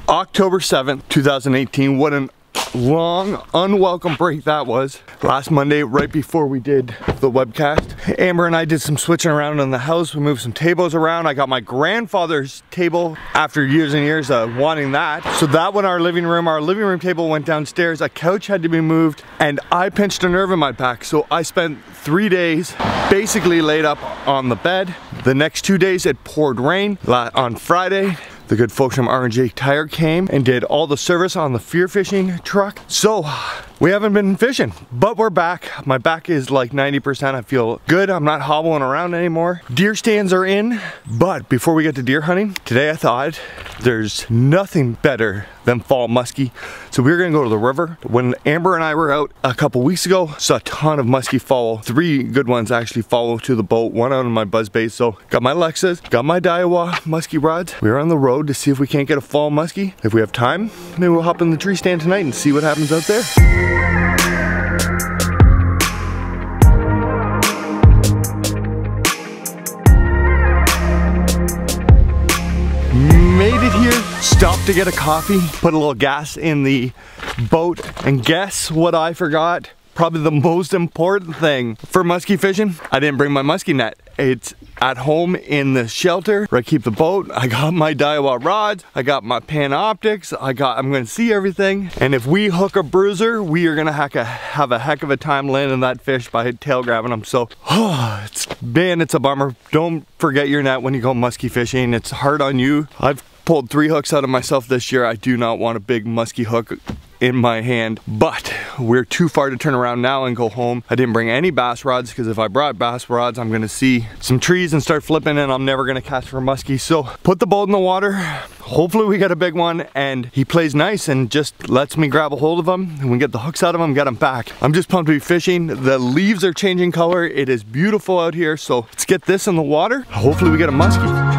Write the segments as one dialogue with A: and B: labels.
A: October 7th, 2018. What an long, unwelcome break that was. Last Monday, right before we did the webcast, Amber and I did some switching around in the house. We moved some tables around. I got my grandfather's table after years and years of wanting that. So that went our living room. Our living room table went downstairs. A couch had to be moved, and I pinched a nerve in my back. So I spent 3 days basically laid up on the bed. The next 2 days it poured rain. On Friday, the good folks from R&J Tire came and did all the service on the fear fishing truck. So we haven't been fishing, but we're back. My back is like 90%. I feel good. I'm not hobbling around anymore. Deer stands are in, but before we get to deer hunting, today I thought there's nothing better than fall muskie. So we're gonna go to the river. When Amber and I were out a couple weeks ago, saw a ton of muskie follow. 3 good ones actually follow to the boat, 1 out of my buzz bait. So got my Lexus, got my Daiwa muskie rods. We're on the road to see if we can't get a fall muskie. If we have time, maybe we'll hop in the tree stand tonight and see what happens out there. Made it here, stopped to get a coffee, put a little gas in the boat, and guess what I forgot? Probably the most important thing for muskie fishing. I didn't bring my muskie net. It's at home in the shelter where I keep the boat. I got my Daiwa rods, I got my Panoptics, I'm gonna see everything. And if we hook a bruiser, we are gonna have a heck of a time landing that fish by tail grabbing them. So, it's a bummer. Don't forget your net when you go muskie fishing. It's hard on you. I've pulled 3 hooks out of myself this year. I do not want a big muskie hook in my hand, but we're too far to turn around now and go home. I didn't bring any bass rods because if I brought bass rods, I'm gonna see some trees and start flipping and I'm never gonna cast for muskie. So put the boat in the water. Hopefully we get a big one, and he plays nice and just lets me grab a hold of him and we get the hooks out of him, get him back. I'm just pumped to be fishing. The leaves are changing color. It is beautiful out here. So let's get this in the water. Hopefully we get a muskie.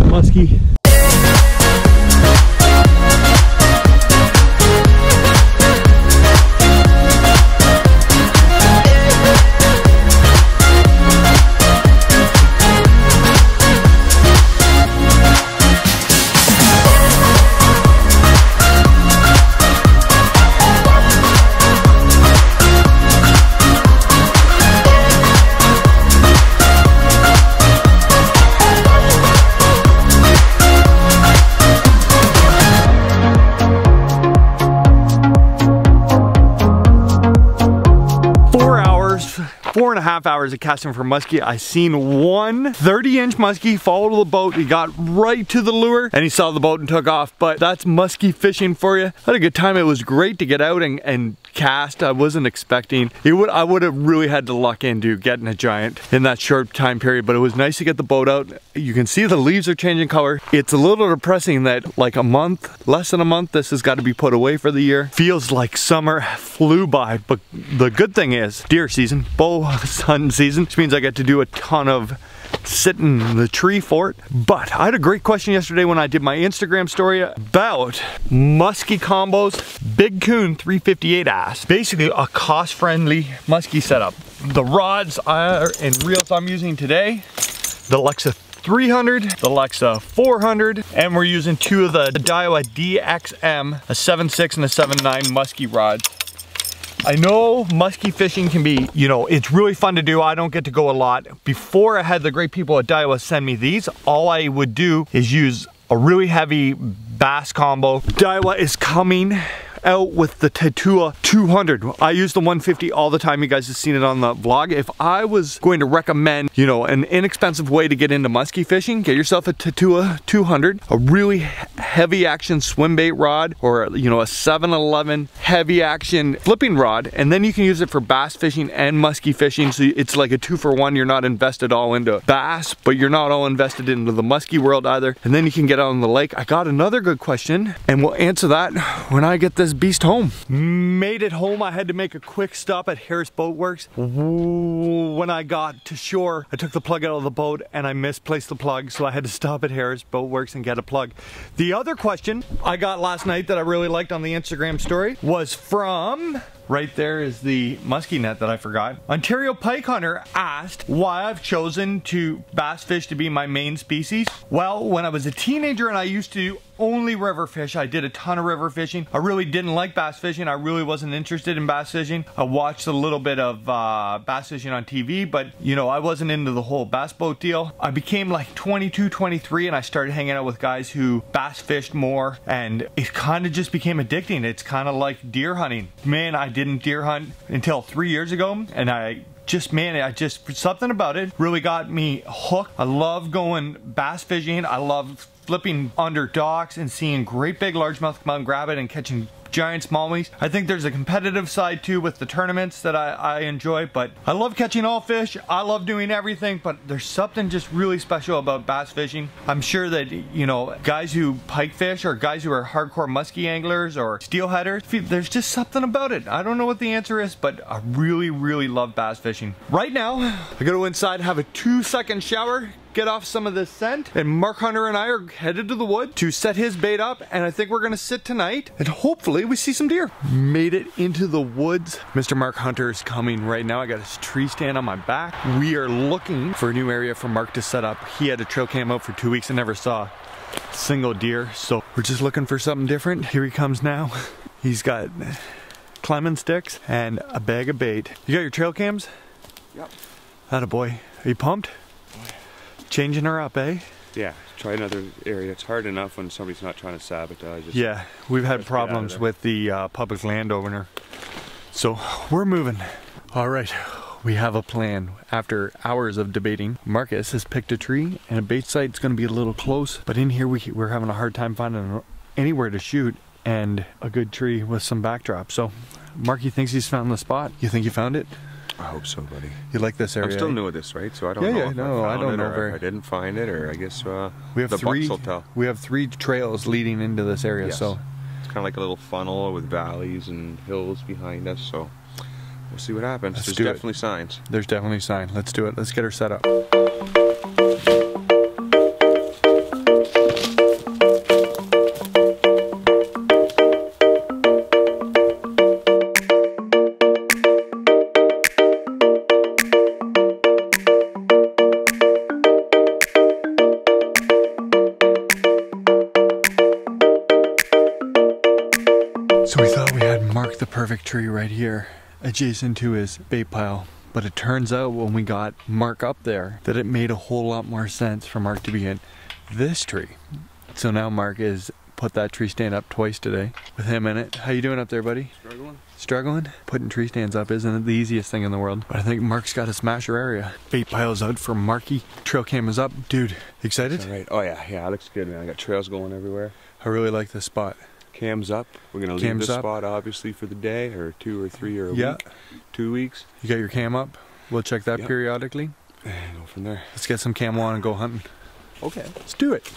A: Muskie. 4.5 hours of casting for muskie. I seen one 30-inch muskie follow to the boat. He got right to the lure and he saw the boat and took off. But that's muskie fishing for you. I had a good time. It was great to get out and cast. I wasn't expecting it. I would have really had to luck into getting a giant in that short time period, but it was nice to get the boat out. You can see the leaves are changing color. It's a little depressing that like a month, less than a month, this has got to be put away for the year. Feels like summer flew by, but the good thing is deer season, bow hunting season, which means I get to do a ton of sitting in the tree for it. But I had a great question yesterday when I did my Instagram story about muskie combos. Big Coon 358 asked, basically a cost-friendly muskie setup. The rods and reels I'm using today, the Lexa 300, the Lexa 400, and we're using 2 of the Daiwa DXM, a 7.6 and a 7.9 muskie rods. I know muskie fishing can be, you know, it's really fun to do. I don't get to go a lot. Before I had the great people at Daiwa send me these, all I would do is use a really heavy bass combo. Daiwa is coming out with the Tatua 200. I use the 150 all the time. You guys have seen it on the vlog. If I was going to recommend, you know, an inexpensive way to get into muskie fishing, get yourself a Tatua 200, a really heavy action swim bait rod, or, you know, a 7-Eleven heavy action flipping rod, and then you can use it for bass fishing and muskie fishing. So it's like a 2-for-1. You're not invested all into bass, but you're not all invested into the muskie world either. And then you can get out on the lake. I got another good question, and we'll answer that when I get this beast home. Made it home. I had to make a quick stop at Harris Boat Works. When I got to shore, I took the plug out of the boat and I misplaced the plug, so I had to stop at Harris Boat Works and get a plug. The other question I got last night that I really liked on the Instagram story was from, right there is the muskie net that I forgot. Ontario Pike Hunter asked why I've chosen to bass fish to be my main species. Well, when I was a teenager and I used to only river fish, I did a ton of river fishing. I really didn't like bass fishing. I really wasn't interested in bass fishing. I watched a little bit of bass fishing on TV, but you know, I wasn't into the whole bass boat deal. I became like 22, 23, and I started hanging out with guys who bass fished more, and it kind of just became addicting. It's kind of like deer hunting. Man, I didn't deer hunt until 3 years ago, and I just something about it really got me hooked. I love going bass fishing. I love flipping under docks and seeing great big largemouth come out and grab it and catching giant smallies. I think there's a competitive side too with the tournaments that I enjoy, but I love catching all fish. I love doing everything, but there's something just really special about bass fishing. I'm sure that, you know, guys who pike fish or guys who are hardcore muskie anglers or steelheaders, there's just something about it. I don't know what the answer is, but I really, really love bass fishing. Right now, I gotta go inside, have a 2-second shower, get off some of this scent, and Mark Hunter and I are headed to the wood to set his bait up, and I think we're gonna sit tonight and hopefully we see some deer. Made it into the woods. Mr. Mark Hunter is coming right now. I got his tree stand on my back. We are looking for a new area for Mark to set up. He had a trail cam out for 2 weeks and never saw a single deer, so we're just looking for something different. Here he comes now. He's got climbing sticks and a bag of bait. You got your trail cams?
B: Yep.
A: Attaboy. Are you pumped? Changing her up, eh?
B: Yeah, try another area. It's hard enough when somebody's not trying to sabotage us.
A: Yeah, we've had problems with the public landowner. So we're moving. All right, we have a plan. After hours of debating, Marcus has picked a tree and a bait site's gonna be a little close, but in here we're having a hard time finding anywhere to shoot and a good tree with some backdrop. So Marky thinks he's found the spot. You think you found it?
B: I hope so, buddy.
A: You like this area?
B: I'm still new at this, right? So I don't know.
A: Yeah, no, I don't know very.
B: I didn't find it, or I guess
A: we have
B: the bucks will tell.
A: We have 3 trails leading into this area, yes. So
B: it's kind of like a little funnel with valleys and hills behind us. So we'll see what happens. There's definitely signs.
A: There's definitely signs. Let's do it. Let's get her set up. So we thought we had marked the perfect tree right here, adjacent to his bait pile. But it turns out when we got Mark up there, that it made a whole lot more sense for Mark to be in this tree. So now Mark has put that tree stand up twice today with him in it. How you doing up there, buddy?
B: Struggling.
A: Struggling? Putting tree stands up isn't the easiest thing in the world. But I think Mark's got a smasher area. Bait pile's out for Marky. Trail cam is up. Dude, excited?
B: All right. Oh yeah, it looks good, man. I got trails going everywhere.
A: I really like this spot.
B: Cam's up. We're gonna leave this spot obviously for the day, or 2 or 3 or a week. 2 weeks.
A: You got your cam up? We'll check that periodically.
B: And go from there.
A: Let's get some cam on and go hunting.
B: Okay.
A: Let's do it.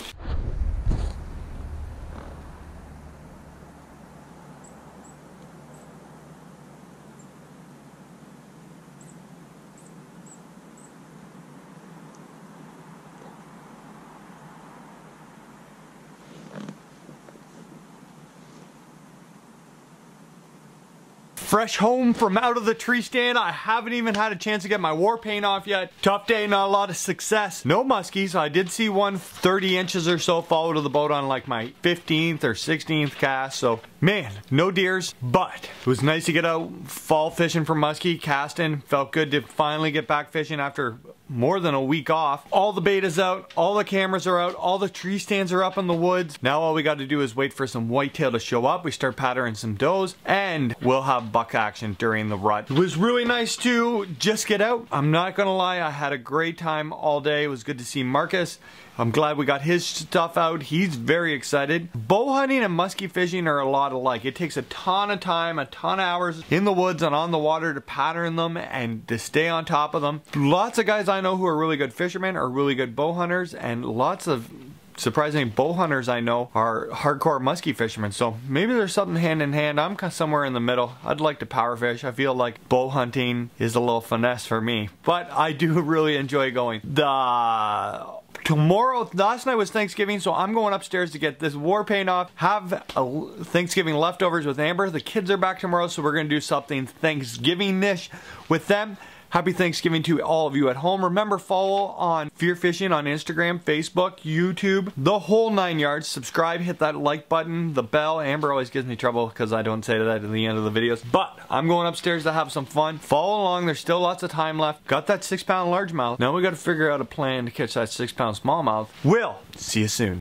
A: Fresh home from out of the tree stand. I haven't even had a chance to get my war paint off yet. Tough day, not a lot of success. No muskies. I did see one 30 inches or so fall to the boat on like my 15th or 16th cast. So man, no deers, but it was nice to get out fall fishing for muskie, casting. Felt good to finally get back fishing after more than a week off. All the bait is out, all the cameras are out, all the tree stands are up in the woods. Now all we got to do is wait for some whitetail to show up. We start patterning some does, and we'll have buck action during the rut. It was really nice to just get out. I'm not gonna lie, I had a great time all day. It was good to see Marcus. I'm glad we got his stuff out. He's very excited. Bow hunting and muskie fishing are a lot alike. It takes a ton of time, a ton of hours in the woods and on the water to pattern them and to stay on top of them. Lots of guys I know who are really good fishermen are really good bow hunters, and lots of surprisingly bow hunters I know are hardcore muskie fishermen. So maybe there's something hand in hand. I'm somewhere in the middle. I'd like to power fish. I feel like bow hunting is a little finesse for me, but I do really enjoy going. Tomorrow, last night was Thanksgiving, so I'm going upstairs to get this war paint off, have Thanksgiving leftovers with Amber. The kids are back tomorrow, so we're going to do something Thanksgiving-ish with them. Happy Thanksgiving to all of you at home. Remember, follow on Fear Fishing on Instagram, Facebook, YouTube, the whole 9 yards. Subscribe, hit that like button, the bell. Amber always gives me trouble because I don't say that at the end of the videos. But I'm going upstairs to have some fun. Follow along. There's still lots of time left. Got that 6-pound largemouth. Now we got to figure out a plan to catch that 6-pound smallmouth. We'll see you soon.